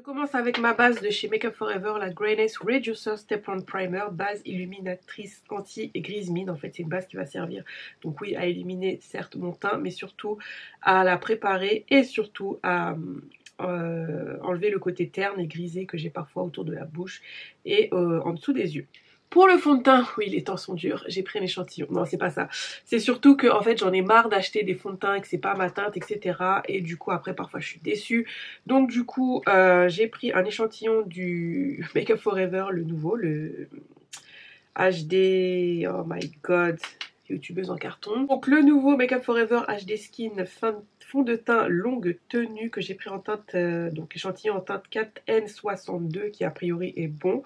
Je commence avec ma base de chez Makeup Forever, la Greyness Reducer Step On Primer, base illuminatrice anti-grise mine. En fait, c'est une base qui va servir, donc oui, à illuminer certes mon teint, mais surtout à la préparer et surtout à enlever le côté terne et grisé que j'ai parfois autour de la bouche et en dessous des yeux. Pour le fond de teint, oui, les temps sont durs, j'ai pris un échantillon. Non, c'est pas ça. C'est surtout que en fait j'en ai marre d'acheter des fonds de teint et que c'est pas ma teinte, etc. Et du coup après parfois je suis déçue. Donc du coup j'ai pris un échantillon du Makeup Forever, le nouveau, le HD, oh my god, youtubeuse en carton. Donc le nouveau Makeup Forever HD Skin fond de teint longue tenue que j'ai pris en teinte, donc échantillon en teinte 4N62 qui a priori est bon.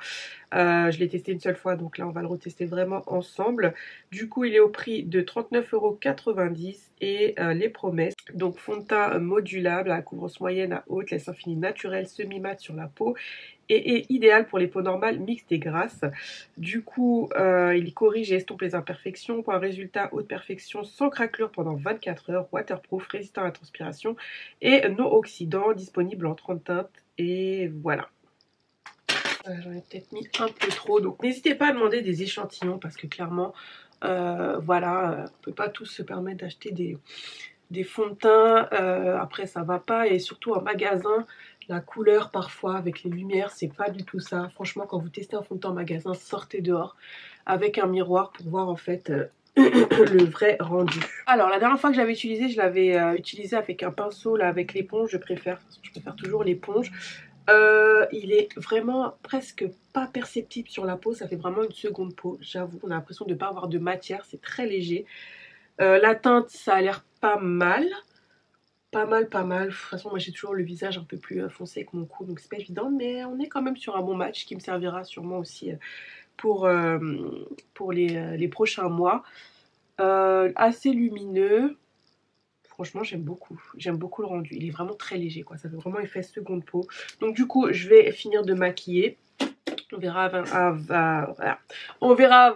Je l'ai testé une seule fois, donc là on va le retester vraiment ensemble. Du coup il est au prix de 39,90 € et les promesses. Donc fond de teint modulable à couvrance moyenne à haute, laisse infini naturel semi-mat sur la peau et est idéal pour les peaux normales, mixtes et grasses. Du coup il corrige et estompe les imperfections pour un résultat haute perfection sans craquelure pendant 24 heures, waterproof, résistant à la transpiration et non oxydant, disponible en 30 teintes et voilà. J'en ai peut-être mis un peu trop, donc n'hésitez pas à demander des échantillons parce que clairement, voilà, on peut pas tous se permettre d'acheter des fonds de teint. Après ça va pas, et surtout en magasin, la couleur parfois avec les lumières, c'est pas du tout ça. Franchement, quand vous testez un fond de teint en magasin, sortez dehors avec un miroir pour voir en fait le vrai rendu. Alors la dernière fois que j'avais utilisé, je l'avais utilisé avec un pinceau là, avec l'éponge. Je préfère toujours l'éponge. Il est vraiment presque pas perceptible sur la peau, ça fait vraiment une seconde peau, j'avoue. On a l'impression de ne pas avoir de matière, c'est très léger. La teinte, ça a l'air pas mal. Pas mal. De toute façon, moi j'ai toujours le visage un peu plus foncé que mon cou, donc c'est pas évident, mais on est quand même sur un bon match qui me servira sûrement aussi pour les prochains mois. Assez lumineux. Franchement, j'aime beaucoup le rendu. Il est vraiment très léger, quoi. Ça fait vraiment effet seconde peau. Donc du coup, je vais finir de maquiller. On verra voilà. On verra.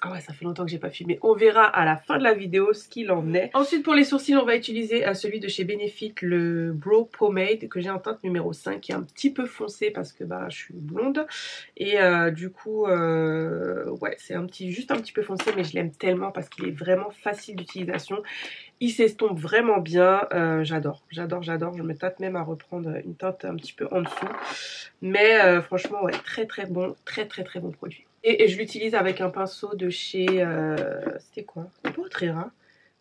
Ah ouais, ça fait longtemps que j'ai pas filmé. On verra à la fin de la vidéo ce qu'il en est. Ensuite, pour les sourcils, on va utiliser celui de chez Benefit, le Brow Pomade, que j'ai en teinte numéro 5, qui est un petit peu foncé parce que bah, je suis blonde. Et du coup, ouais, c'est juste un petit peu foncé, mais je l'aime tellement parce qu'il est vraiment facile d'utilisation. Il s'estompe vraiment bien, j'adore. Je me tâte même à reprendre une teinte un petit peu en dessous. Mais franchement, ouais, très bon produit. Et je l'utilise avec un pinceau de chez... c'était quoi? C'était pas Otrera?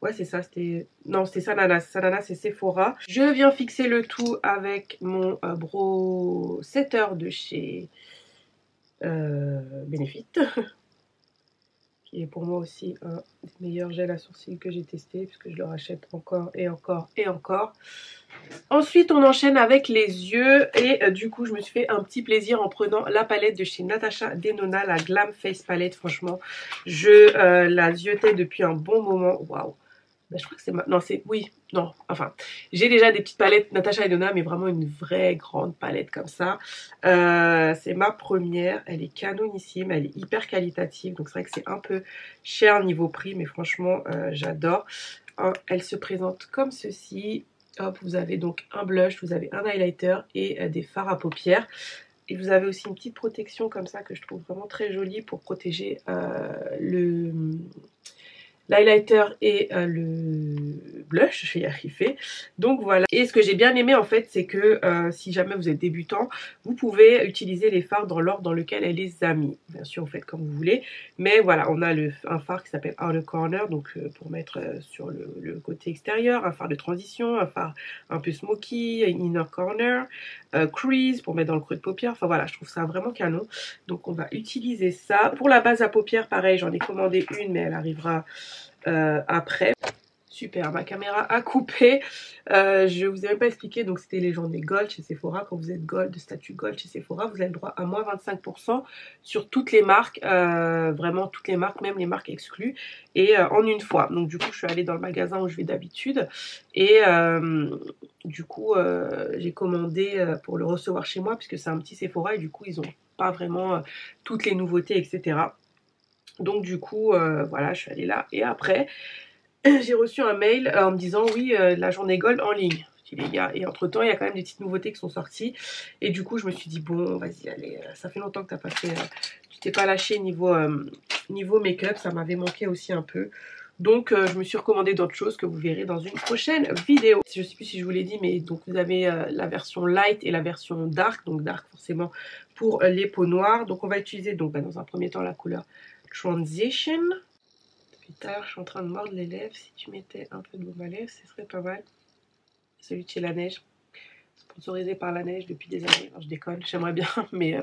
Ouais, c'est ça, c'était... Non, c'était Sananas. Sananas et Sephora. Je viens fixer le tout avec mon Brow Setter de chez Benefit. Qui est pour moi aussi un des meilleurs gels à sourcils que j'ai testé, puisque je le rachète encore et encore. Ensuite on enchaîne avec les yeux et du coup je me suis fait un petit plaisir en prenant la palette de chez Natasha Denona, la Glam Face Palette. Franchement je la ziotais depuis un bon moment. Waouh. Ben, je crois que c'est non, c'est... Oui, non, enfin, j'ai déjà des petites palettes Natasha Denona, mais vraiment une vraie grande palette comme ça. C'est ma première, elle est canonissime, elle est hyper qualitative, donc c'est vrai que c'est un peu cher niveau prix, mais franchement, j'adore. Elle se présente comme ceci. Hop, vous avez donc un blush, vous avez un highlighter et des fards à paupières. Et vous avez aussi une petite protection comme ça que je trouve vraiment très jolie pour protéger l'highlighter et le blush, je vais y arriver. Donc voilà. Et ce que j'ai bien aimé en fait, c'est que si jamais vous êtes débutant, vous pouvez utiliser les fards dans l'ordre dans lequel elle les a mis. Bien sûr, vous faites comme vous voulez. Mais voilà, on a un fard qui s'appelle Outer Corner, donc pour mettre sur le côté extérieur, un fard de transition, un fard un peu smoky, Inner Corner, crease pour mettre dans le creux de paupière. Enfin voilà, je trouve ça vraiment canon. Donc on va utiliser ça. Pour la base à paupières, pareil, j'en ai commandé une, mais elle arrivera après. Super, ma caméra a coupé. Je vous ai même pas expliqué, donc c'était les journées Gold chez Sephora. Quand vous êtes Gold, statut Gold chez Sephora, vous avez le droit à moins 25% sur toutes les marques, vraiment toutes les marques, même les marques exclues, et en une fois. Donc du coup, je suis allée dans le magasin où je vais d'habitude, et du coup, j'ai commandé pour le recevoir chez moi, puisque c'est un petit Sephora, et du coup, ils ont pas vraiment toutes les nouveautés, etc. Donc du coup, voilà, je suis allée là, et après... j'ai reçu un mail en me disant oui, la journée Gold en ligne. les gars. Et entre temps, il y a quand même des petites nouveautés qui sont sorties. Et du coup, je me suis dit, bon, vas-y, allez, ça fait longtemps que t'as pas fait, tu t'es pas lâché niveau make-up. Ça m'avait manqué aussi un peu. Donc, je me suis recommandé d'autres choses que vous verrez dans une prochaine vidéo. Je sais plus si je vous l'ai dit, mais donc vous avez la version light et la version dark. Donc, dark forcément pour les peaux noires. Donc, on va utiliser donc, dans un premier temps la couleur Transition. Depuis tout à l'heure, je suis en train de mordre les lèvres. Si tu mettais un peu de baume à lèvres, ce serait pas mal. Celui de chez La Neige, sponsorisé par La Neige depuis des années. Alors, je déconne, j'aimerais bien, mais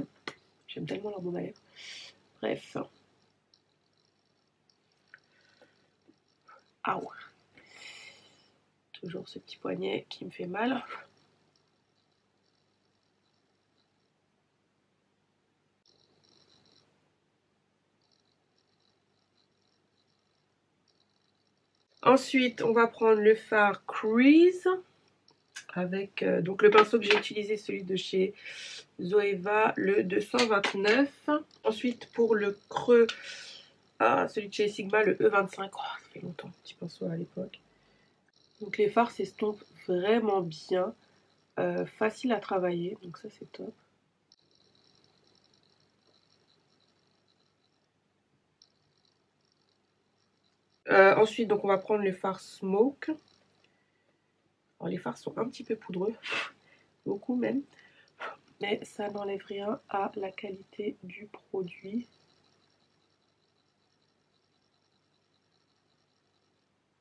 j'aime tellement leur baume à lèvres. Bref. Aouh. Toujours ce petit poignet qui me fait mal. Ensuite, on va prendre le fard Crease avec donc le pinceau que j'ai utilisé, celui de chez Zoeva, le 229. Ensuite, pour le creux, celui de chez Sigma, le E25. Oh, ça fait longtemps, petit pinceau à l'époque. Donc les fards s'estompent vraiment bien, facile à travailler, donc ça c'est top. Ensuite, donc on va prendre le fard Smoke. Alors, les fards sont un petit peu poudreux, beaucoup même, mais ça n'enlève rien à la qualité du produit.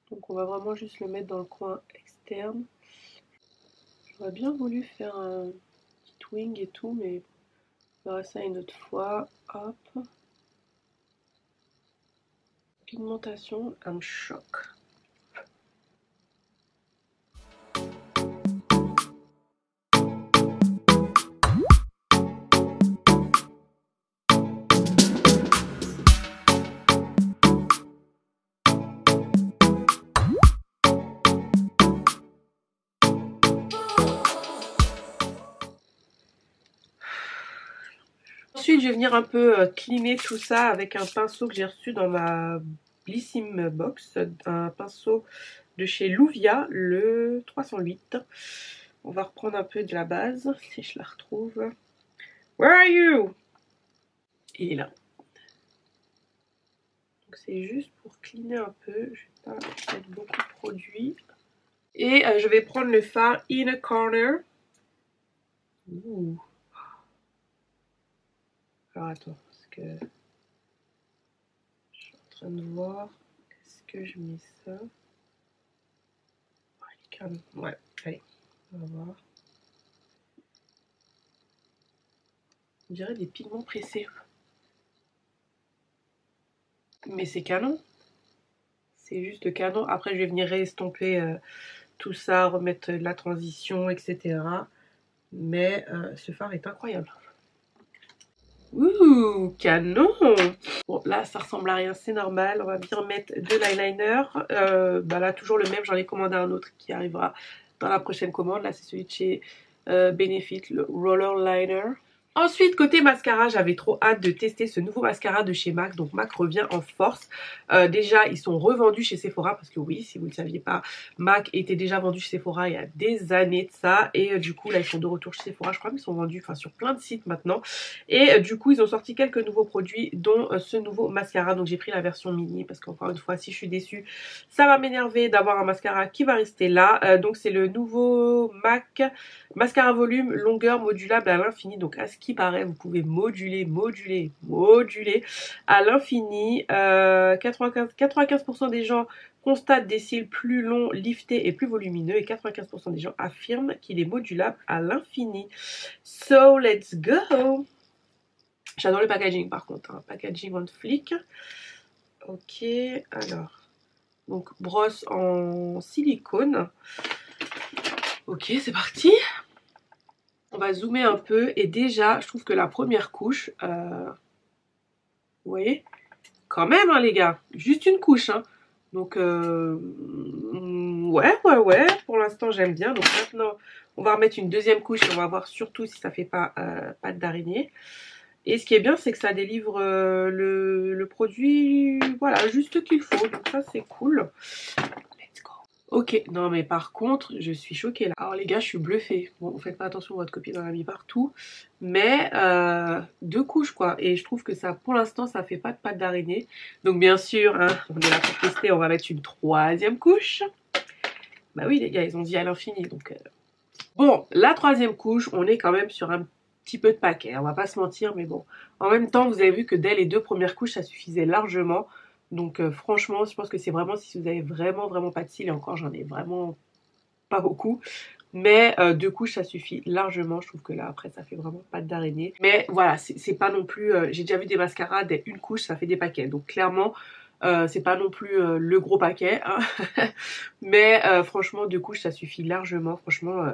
Donc on va vraiment juste le mettre dans le coin externe. J'aurais bien voulu faire un petit wing et tout, mais on verra ça une autre fois. Hop. Pigmentation, un choc. Ensuite, je vais venir un peu cleaner tout ça avec un pinceau que j'ai reçu dans ma Blissim Box. Un pinceau de chez Louvia, le 308. On va reprendre un peu de la base, si je la retrouve. Where are you? Il est là. Donc c'est juste pour cleaner un peu. Je ne vais pas mettre beaucoup de produits. Et je vais prendre le fard Inner Corner. Ouh. Alors attends, parce que je suis en train de voir. Est-ce que je mets ça? Ouais, allez, on va voir. On dirait des pigments pressés. Mais c'est canon. C'est juste canon. Après, je vais venir réestomper tout ça, remettre de la transition, etc. Mais ce fard est incroyable. Ouh, canon! Bon, là, ça ressemble à rien, c'est normal. On va bien mettre de l'eyeliner. Là, toujours le même. J'en ai commandé un autre qui arrivera dans la prochaine commande. Là, c'est celui de chez Benefit, le Roller Liner. Ensuite, côté mascara, j'avais trop hâte de tester ce nouveau mascara de chez MAC. Donc MAC revient en force. Déjà, ils sont revendus chez Sephora parce que oui, si vous ne le saviez pas, MAC était déjà vendu chez Sephora il y a des années de ça. Et du coup, là, ils sont de retour chez Sephora. Je crois qu'ils sont vendus sur plein de sites maintenant. Et du coup, ils ont sorti quelques nouveaux produits, dont ce nouveau mascara. Donc j'ai pris la version mini parce qu'encore une fois, si je suis déçue, ça va m'énerver d'avoir un mascara qui va rester là. Donc c'est le nouveau MAC mascara volume longueur modulable à l'infini. Donc à ce qui paraît, vous pouvez moduler à l'infini. 95% des gens constatent des cils plus longs, liftés et plus volumineux, et 95% des gens affirment qu'il est modulable à l'infini. So let's go. J'adore le packaging par contre, hein. Packaging on flic. Ok, alors donc brosse en silicone. Ok, c'est parti. On va zoomer un peu et déjà je trouve que la première couche, vous voyez, quand même hein, les gars, juste une couche hein. Donc ouais, pour l'instant j'aime bien. Donc maintenant on va remettre une deuxième couche et on va voir surtout si ça fait pas pâte d'araignée. Et ce qui est bien c'est que ça délivre le produit, voilà, juste qu'il faut, donc ça c'est cool. Let's go. Ok, non mais par contre, je suis choquée là. Alors les gars, je suis bluffée. Bon, vous faites pas attention, votre copine en a mis partout. Mais 2 couches quoi. Et je trouve que ça, pour l'instant, ça fait pas de pâte d'araignée. Donc bien sûr, hein, on est là pour tester, on va mettre une 3e couche. Bah oui les gars, ils ont dit à l'infini. Donc bon, la 3e couche, on est quand même sur un petit peu de paquet. On va pas se mentir, mais bon. En même temps, vous avez vu que dès les 2 premières couches, ça suffisait largement. Donc franchement, je pense que c'est vraiment si vous avez vraiment vraiment pas de cils, et encore j'en ai vraiment pas beaucoup. Mais 2 couches ça suffit largement. Je trouve que là après ça fait vraiment pâte d'araignée. Mais voilà, c'est pas non plus. J'ai déjà vu des mascaras, dès 1 couche ça fait des paquets. Donc clairement, c'est pas non plus le gros paquet. Hein. Mais franchement 2 couches ça suffit largement. Franchement.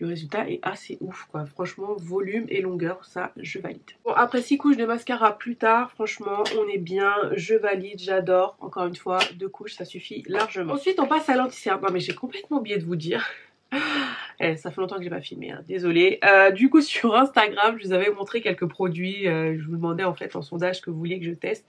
Le résultat est assez ouf quoi, franchement volume et longueur, ça je valide. Bon après 6 couches de mascara plus tard, franchement on est bien, je valide, j'adore. Encore une fois, 2 couches ça suffit largement. Ensuite on passe à l'anti-cerne. Non mais j'ai complètement oublié de vous dire. Ça fait longtemps que j'ai pas filmé, hein, désolée. Du coup sur Instagram je vous avais montré quelques produits, je vous demandais en fait en sondage ce que vous vouliez que je teste.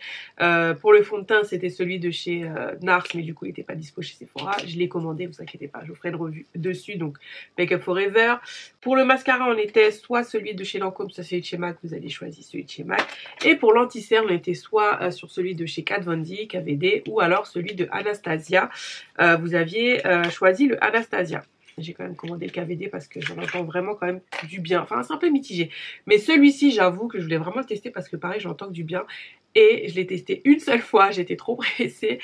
Pour le fond de teint c'était celui de chez NARS, mais du coup il n'était pas dispo chez Sephora. Je l'ai commandé, vous inquiétez pas, je vous ferai une revue dessus, donc Make Up Forever. Pour le mascara on était soit celui de chez Lancôme, soit celui de chez MAC, vous avez choisi celui de chez MAC. Et pour l'anti-cerne on était soit sur celui de chez Kat Von D, KVD, ou alors celui de Anastasia. Vous aviez choisi le Anastasia. J'ai quand même commandé le KVD parce que j'en entends vraiment quand même du bien. Enfin, c'est un peu mitigé. Mais celui-ci, j'avoue que je voulais vraiment le tester parce que pareil, j'entends que du bien. Et je l'ai testé une seule fois. J'étais trop pressée.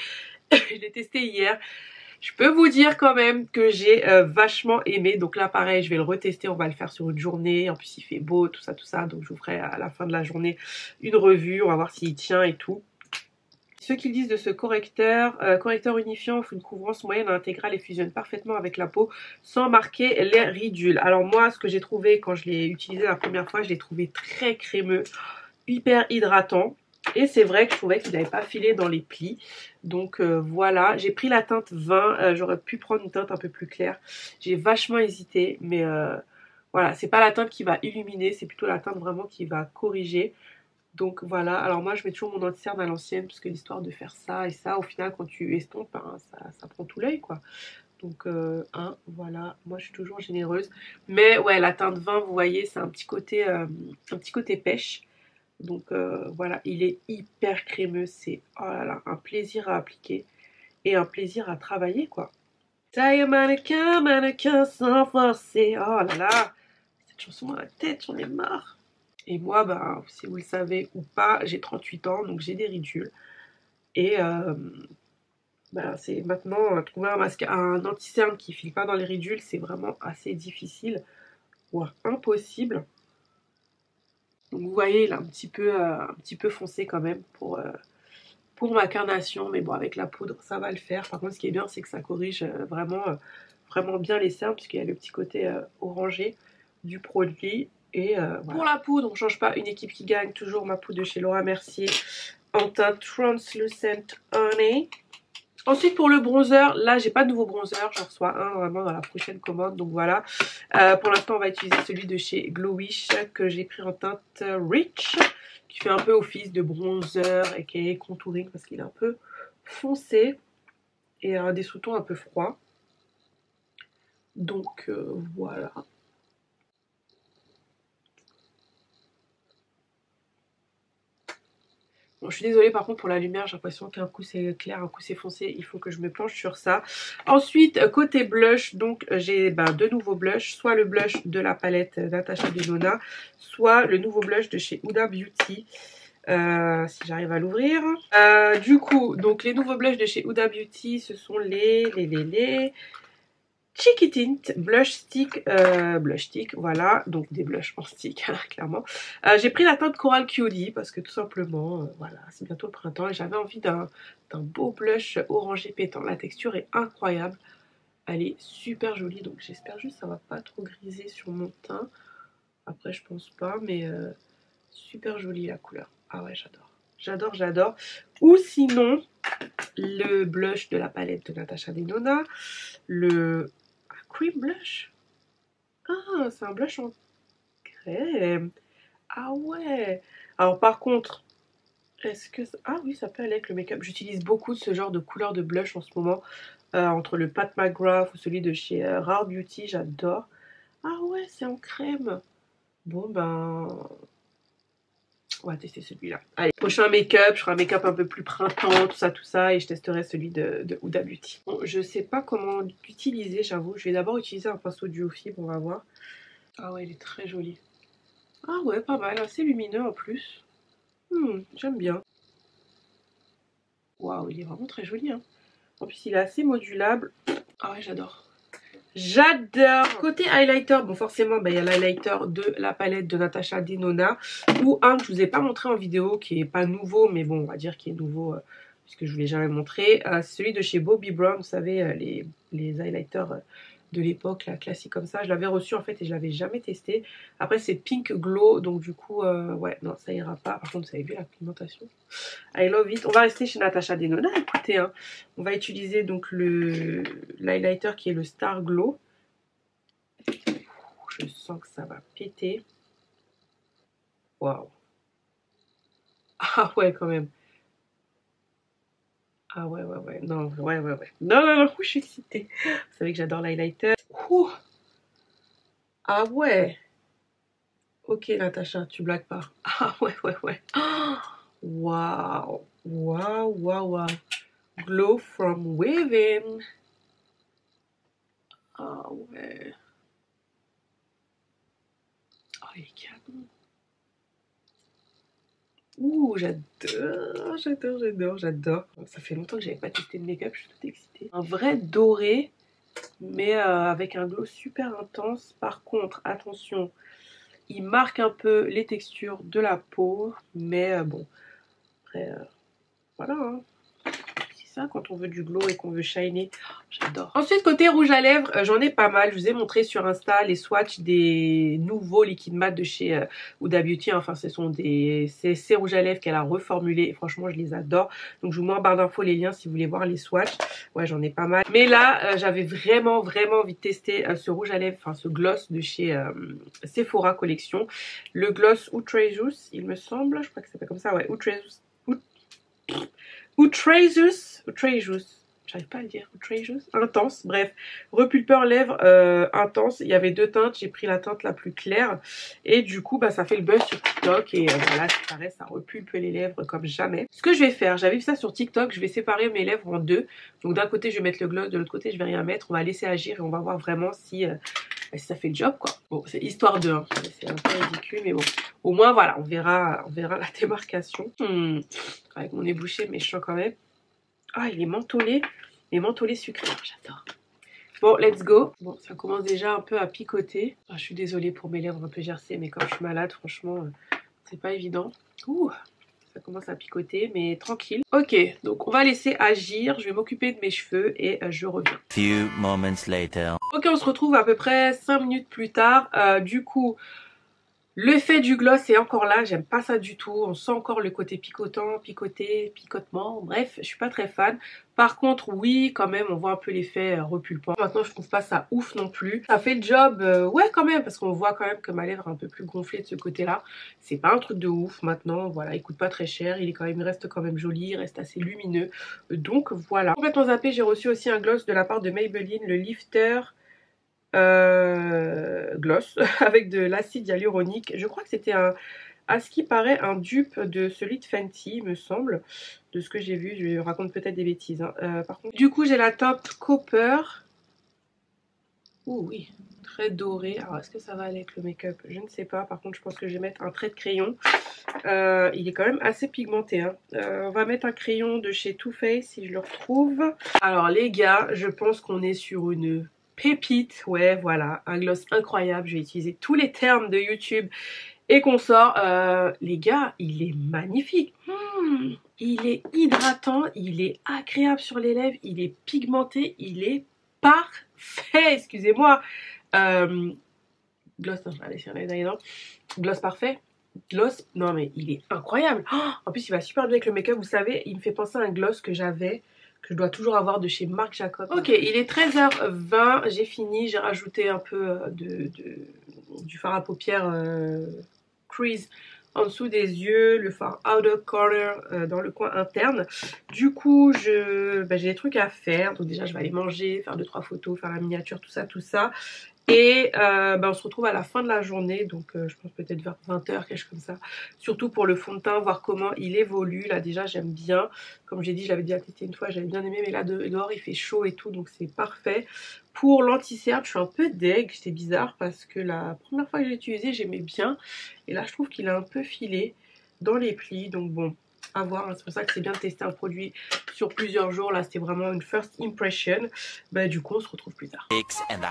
Je l'ai testé hier. Je peux vous dire quand même que j'ai vachement aimé. Donc là, pareil, je vais le retester. On va le faire sur une journée. En plus, il fait beau, tout ça, tout ça. Donc je vous ferai à la fin de la journée une revue. On va voir s'il tient et tout. Ce qu'ils disent de ce correcteur, correcteur unifiant offre une couvrance moyenne intégrale et fusionne parfaitement avec la peau sans marquer les ridules. Alors moi, ce que j'ai trouvé quand je l'ai utilisé la première fois, je l'ai trouvé très crémeux, hyper hydratant. Et c'est vrai que je trouvais qu'il n'avait pas filé dans les plis. Donc voilà, j'ai pris la teinte 20, j'aurais pu prendre une teinte un peu plus claire. J'ai vachement hésité, mais voilà, c'est pas la teinte qui va illuminer, c'est plutôt la teinte vraiment qui va corriger. Donc voilà, alors moi je mets toujours mon anti-cerne à l'ancienne parce que l'histoire de faire ça et ça, au final quand tu estompes, hein, ça prend tout l'œil quoi. Donc voilà, moi je suis toujours généreuse. Mais ouais, la teinte 20, vous voyez, c'est un petit côté pêche. Donc voilà, il est hyper crémeux, c'est oh là là, un plaisir à appliquer et un plaisir à travailler quoi. Taille mannequin, mannequin sans forcer, oh là là, cette chanson dans la tête, j'en ai marre. Et moi, bah, si vous le savez ou pas, j'ai 38 ans, donc j'ai des ridules. Et bah, c'est maintenant, trouver un anti-cerne qui ne file pas dans les ridules, c'est vraiment assez difficile, voire impossible. Donc vous voyez, il est un petit peu foncé quand même pour ma carnation. Mais bon, avec la poudre, ça va le faire. Par contre, ce qui est bien, c'est que ça corrige vraiment bien les cernes, puisqu'il y a le petit côté orangé du produit. Et voilà. Pour la poudre, on ne change pas une équipe qui gagne. Toujours ma poudre de chez Laura Mercier en teinte Translucent Honey. Ensuite pour le bronzer, là j'ai pas de nouveau bronzer, j'en reçois un vraiment dans la prochaine commande, donc voilà. Pour l'instant on va utiliser celui de chez Glowish que j'ai pris en teinte Rich, qui fait un peu office de bronzer et qui est contouring parce qu'il est un peu foncé et des sous-tons un peu froids. Donc voilà. Bon, je suis désolée par contre pour la lumière, j'ai l'impression qu'un coup c'est clair, un coup c'est foncé, il faut que je me penche sur ça. Ensuite, côté blush, donc j'ai deux nouveaux blushs, soit le blush de la palette Natasha Denona, soit le nouveau blush de chez Huda Beauty. Si j'arrive à l'ouvrir. Du coup, donc les nouveaux blushs de chez Huda Beauty, ce sont les Cheeky Tint Blush Stick, voilà, donc des blushs en stick, clairement. J'ai pris la teinte Coral Cutie parce que tout simplement, voilà, c'est bientôt le printemps et j'avais envie d'un beau blush orangé pétant. La texture est incroyable, elle est super jolie, donc j'espère juste que ça va pas trop griser sur mon teint. Après, je pense pas, mais super jolie la couleur. Ah ouais, j'adore. J'adore, j'adore. Ou sinon, le blush de la palette de Natasha Denona, le Cream Blush. Ah, c'est un blush en crème. Ah ouais. Alors par contre, est-ce que... Ah oui, ça peut aller avec le make-up. J'utilise beaucoup de ce genre de couleur de blush en ce moment. entre le Pat McGrath ou celui de chez Rare Beauty, j'adore. Ah ouais, c'est en crème. Bon ben, on va tester celui-là. Allez, prochain make-up, je ferai un make-up un peu plus printemps, tout ça, et je testerai celui de Huda Beauty. Bon, je sais pas comment l'utiliser, j'avoue. Je vais d'abord utiliser un pinceau duo fibre, on va voir. Ah ouais, il est très joli. Ah ouais, pas mal, assez lumineux en plus. J'aime bien. Waouh, il est vraiment très joli, hein. En plus, il est assez modulable. Ah ouais, j'adore. J'adore. Côté highlighter, bon forcément il y a l'highlighter de la palette de Natasha Denona, ou un que je vous ai pas montré en vidéo, qui est pas nouveau, mais bon on va dire qu'il est nouveau puisque je vous l'ai jamais montré. C'est celui de chez Bobbi Brown, vous savez les highlighters de l'époque, la classique comme ça. Je l'avais reçu en fait et je l'avais jamais testé. Après c'est Pink Glow, donc du coup ouais non ça ira pas. Par contre vous avez vu la pigmentation, I love it. On va rester chez Natasha Denona, écoutez hein. On va utiliser donc l'highlighter qui est le Star Glow. Je sens que ça va péter. Waouh. Ah ouais quand même. Ah ouais. Non, ouais. Non, je suis excitée. Vous savez que j'adore l'highlighter. Ah ouais. Ok Natacha, tu blagues pas. Ah ouais. Waouh. Waouh. Glow from within. Ah ouais. Oh il est canon. Ouh, j'adore. Ça fait longtemps que j'avais pas testé de make-up, je suis toute excitée. Un vrai doré, mais avec un glow super intense. Par contre, attention, il marque un peu les textures de la peau, mais bon, après, voilà, hein. Ça quand on veut du glow et qu'on veut shiner, j'adore. Ensuite côté rouge à lèvres, j'en ai pas mal. Je vous ai montré sur Insta les swatchs des nouveaux liquides mat de chez Huda Beauty. Enfin ce sont ces rouges à lèvres qu'elle a reformulés et franchement je les adore. Donc je vous mets en barre d'infos les liens si vous voulez voir les swatchs. Ouais j'en ai pas mal. Mais là j'avais vraiment envie de tester ce rouge à lèvres, enfin ce gloss de chez Sephora Collection. Le gloss Outrageous il me semble, je crois que ça s'appelle comme ça, ouais, Outrageous, j'arrive pas à le dire, Outrageous, intense, bref, repulpeur lèvres intense. Il y avait deux teintes, j'ai pris la teinte la plus claire et du coup bah ça fait le buzz sur TikTok et voilà, ça paraît, ça repulpe les lèvres comme jamais. Ce que je vais faire, j'avais vu ça sur TikTok, je vais séparer mes lèvres en deux. Donc d'un côté je vais mettre le gloss, de l'autre côté je vais rien mettre, on va laisser agir et on va voir vraiment si ça fait le job quoi. Bon c'est histoire de, hein. C'est un peu ridicule mais bon. Au moins voilà, on verra la démarcation. Avec mon nez bouché mais je sens quand même. Ah il est mentholé. Les mentholés sucrés, j'adore. Bon let's go. Bon ça commence déjà un peu à picoter. Ah, je suis désolée pour mes lèvres un peu gercées mais comme je suis malade franchement c'est pas évident. Ouh, ça commence à picoter mais tranquille. Ok donc on va laisser agir. Je vais m'occuper de mes cheveux et je reviens. Few moments later. Ok on se retrouve à peu près 5 minutes plus tard. Du coup l'effet du gloss est encore là, j'aime pas ça du tout. On sent encore le côté picotant, picotement, bref, je suis pas très fan. Par contre, oui, quand même, on voit un peu l'effet repulpant. Maintenant, je trouve pas ça ouf non plus. Ça fait le job, ouais, quand même, parce qu'on voit quand même que ma lèvre est un peu plus gonflée de ce côté-là. C'est pas un truc de ouf maintenant, voilà, il coûte pas très cher, il reste quand même joli, il reste assez lumineux. Donc voilà. Complètement zappé, j'ai reçu aussi un gloss de la part de Maybelline, le Lifter. Gloss avec de l'acide hyaluronique. Je crois que c'était à ce qui paraît un dupe de celui de Fenty, me semble, de ce que j'ai vu. Je raconte peut-être des bêtises hein. Par contre, du coup j'ai la teinte Copper. Ouh oui, très doré. Alors est-ce que ça va aller avec le make-up? Je ne sais pas. Par contre je pense que je vais mettre un trait de crayon. Il est quand même assez pigmenté hein. On va mettre un crayon de chez Too Faced si je le retrouve. Alors les gars, je pense qu'on est sur une pépite, ouais voilà, un gloss incroyable. Je vais utiliser tous les termes de YouTube et qu'on sort. Les gars, il est magnifique. Il est hydratant, il est agréable sur les lèvres, il est pigmenté, il est parfait, excusez-moi. Gloss, non, allez sur les dents. Gloss parfait. Gloss, non mais il est incroyable. En plus il va super bien avec le make-up, vous savez, il me fait penser à un gloss que j'avais, que je dois toujours avoir de chez Marc Jacobs. Ok, il est 13h20, j'ai fini, j'ai rajouté un peu du fard à paupières Crease en dessous des yeux, le fard outer corner dans le coin interne. Du coup, j'ai des trucs à faire. Donc déjà, je vais aller manger, faire 2-3 photos, faire la miniature, tout ça, tout ça. Et on se retrouve à la fin de la journée, donc je pense peut-être vers 20h, quelque chose comme ça. Surtout pour le fond de teint, voir comment il évolue. Là déjà j'aime bien, comme j'ai dit, je l'avais déjà testé une fois, j'avais bien aimé, mais là dehors il fait chaud et tout, donc c'est parfait. Pour l'anti-cerne, je suis un peu deg, c'est bizarre parce que la première fois que j'ai utilisé, j'aimais bien. Et là je trouve qu'il a un peu filé dans les plis, donc bon, à voir, hein. C'est pour ça que c'est bien de tester un produit sur plusieurs jours. Là c'était vraiment une first impression. Du coup on se retrouve plus tard. 6.5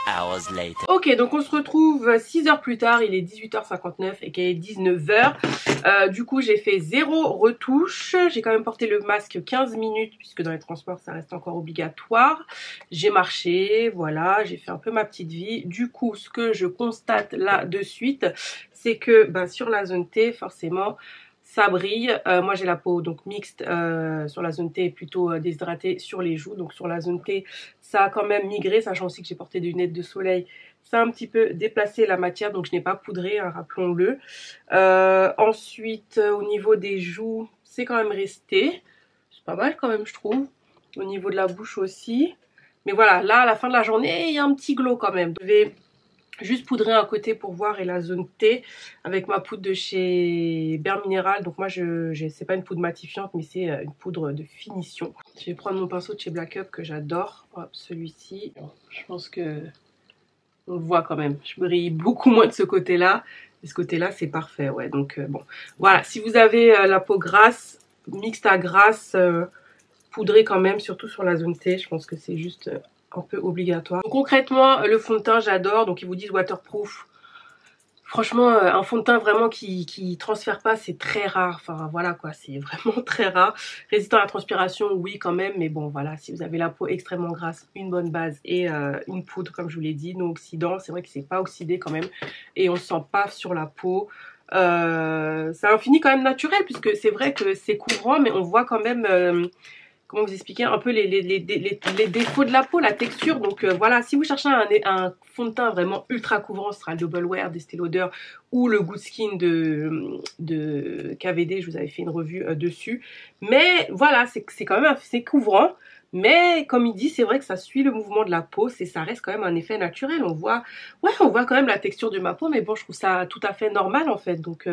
hours later. Ok, donc on se retrouve 6 heures plus tard, il est 18h59 et qu'il est 19h. Du coup j'ai fait 0 retouche, j'ai quand même porté le masque 15 minutes puisque dans les transports ça reste encore obligatoire. J'ai marché, voilà, j'ai fait un peu ma petite vie. Du coup ce que je constate là de suite, c'est que sur la zone T forcément ça brille. Moi j'ai la peau donc mixte sur la zone T et plutôt déshydratée sur les joues. Donc sur la zone T ça a quand même migré, sachant aussi que j'ai porté des lunettes de soleil. Ça a un petit peu déplacé la matière, donc je n'ai pas poudré, hein, rappelons-le. Ensuite au niveau des joues c'est quand même resté. C'est pas mal quand même je trouve. Au niveau de la bouche aussi. Mais voilà, là à la fin de la journée il y a un petit glow quand même. Je vais juste poudrer un côté pour voir et la zone T avec ma poudre de chez Bare Mineral. Donc moi c'est pas une poudre matifiante mais c'est une poudre de finition. Je vais prendre mon pinceau de chez Black Up que j'adore. Hop, celui-ci. Je pense que on le voit quand même. Je brille beaucoup moins de ce côté-là. Et ce côté-là c'est parfait. Ouais, donc bon. Voilà, si vous avez la peau grasse, mixte à grasse, poudrez quand même, surtout sur la zone T. Je pense que c'est juste un peu obligatoire. Donc, concrètement, le fond de teint j'adore, donc ils vous disent waterproof. Franchement un fond de teint vraiment qui transfère pas, c'est très rare, enfin voilà quoi, c'est vraiment très rare. Résistant à la transpiration oui quand même, mais bon voilà, si vous avez la peau extrêmement grasse, une bonne base et une poudre comme je vous l'ai dit, non oxydant, c'est vrai que c'est pas oxydé quand même et on le sent pas sur la peau. C'est un fini quand même naturel puisque c'est vrai que c'est couvrant mais on voit quand même comment vous expliquer un peu les défauts de la peau, la texture. Donc voilà, si vous cherchez un fond de teint vraiment ultra couvrant, ce sera le Double Wear d'Estée Lauder ou le Good Skin de KVD, je vous avais fait une revue dessus. Mais voilà, c'est quand même assez couvrant. Mais comme il dit, c'est vrai que ça suit le mouvement de la peau, ça reste quand même un effet naturel. On voit quand même la texture de ma peau, mais bon, je trouve ça tout à fait normal en fait. Donc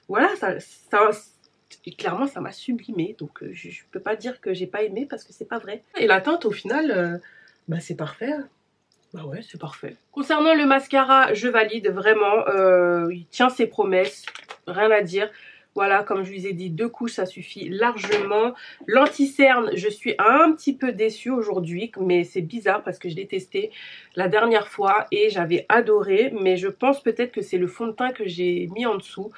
voilà, et clairement ça m'a sublimé, donc je peux pas dire que j'ai pas aimé parce que c'est pas vrai. Et la teinte au final c'est parfait. Bah ouais, c'est parfait. Concernant le mascara, je valide vraiment, il tient ses promesses, rien à dire. Voilà, comme je vous ai dit, 2 couches ça suffit largement. L'anti-cerne, je suis un petit peu déçue aujourd'hui, mais c'est bizarre parce que je l'ai testé la dernière fois et j'avais adoré. Mais je pense peut-être que c'est le fond de teint que j'ai mis en dessous,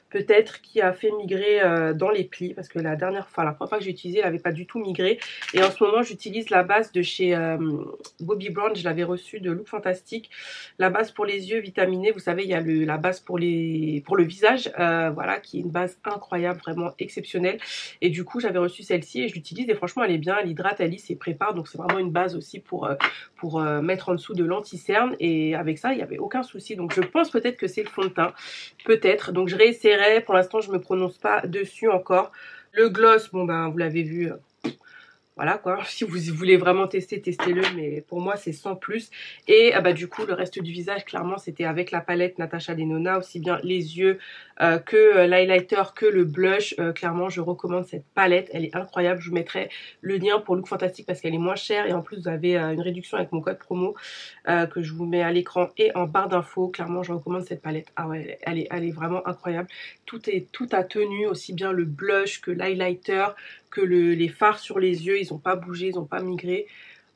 peut-être qui a fait migrer dans les plis, parce que la première fois que j'ai utilisé, elle n'avait pas du tout migré. Et en ce moment, j'utilise la base de chez Bobbi Brown, je l'avais reçue de Look Fantastic. La base pour les yeux vitaminés, vous savez, il y a la base pour le visage, voilà, qui est une base incroyable, vraiment exceptionnelle. Et du coup, j'avais reçu celle-ci et je l'utilise et franchement, elle est bien, elle hydrate, elle lisse et prépare. Donc c'est vraiment une base aussi pour mettre en dessous de l'anti-cerne. Et avec ça, il n'y avait aucun souci. Donc je pense peut-être que c'est le fond de teint, peut-être. Donc je réessayerai. Pour l'instant, je me prononce pas dessus encore. Le gloss, bon vous l'avez vu. Voilà quoi, si vous voulez vraiment tester, testez-le, mais pour moi c'est sans plus. Et du coup le reste du visage, clairement c'était avec la palette Natasha Denona, aussi bien les yeux que l'highlighter, que le blush. Clairement je recommande cette palette, elle est incroyable. Je vous mettrai le lien pour Look Fantastic parce qu'elle est moins chère et en plus vous avez une réduction avec mon code promo que je vous mets à l'écran et en barre d'infos. Clairement je recommande cette palette, ah ouais, elle est vraiment incroyable. Tout a tenu, aussi bien le blush que l'highlighter, que les fards sur les yeux, ils n'ont pas bougé, ils n'ont pas migré.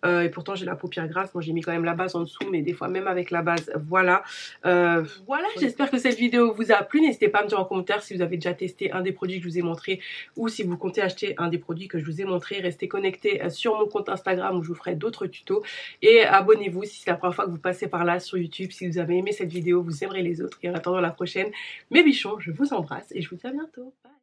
Et pourtant j'ai la paupière grasse, moi j'ai mis quand même la base en dessous, mais des fois même avec la base, voilà. Voilà, j'espère que cette vidéo vous a plu. N'hésitez pas à me dire en commentaire si vous avez déjà testé un des produits que je vous ai montré ou si vous comptez acheter un des produits que je vous ai montré. Restez connectés sur mon compte Instagram où je vous ferai d'autres tutos. Et abonnez-vous si c'est la première fois que vous passez par là sur YouTube. Si vous avez aimé cette vidéo, vous aimerez les autres. Et en attendant la prochaine, mes bichons, je vous embrasse et je vous dis à bientôt. Bye.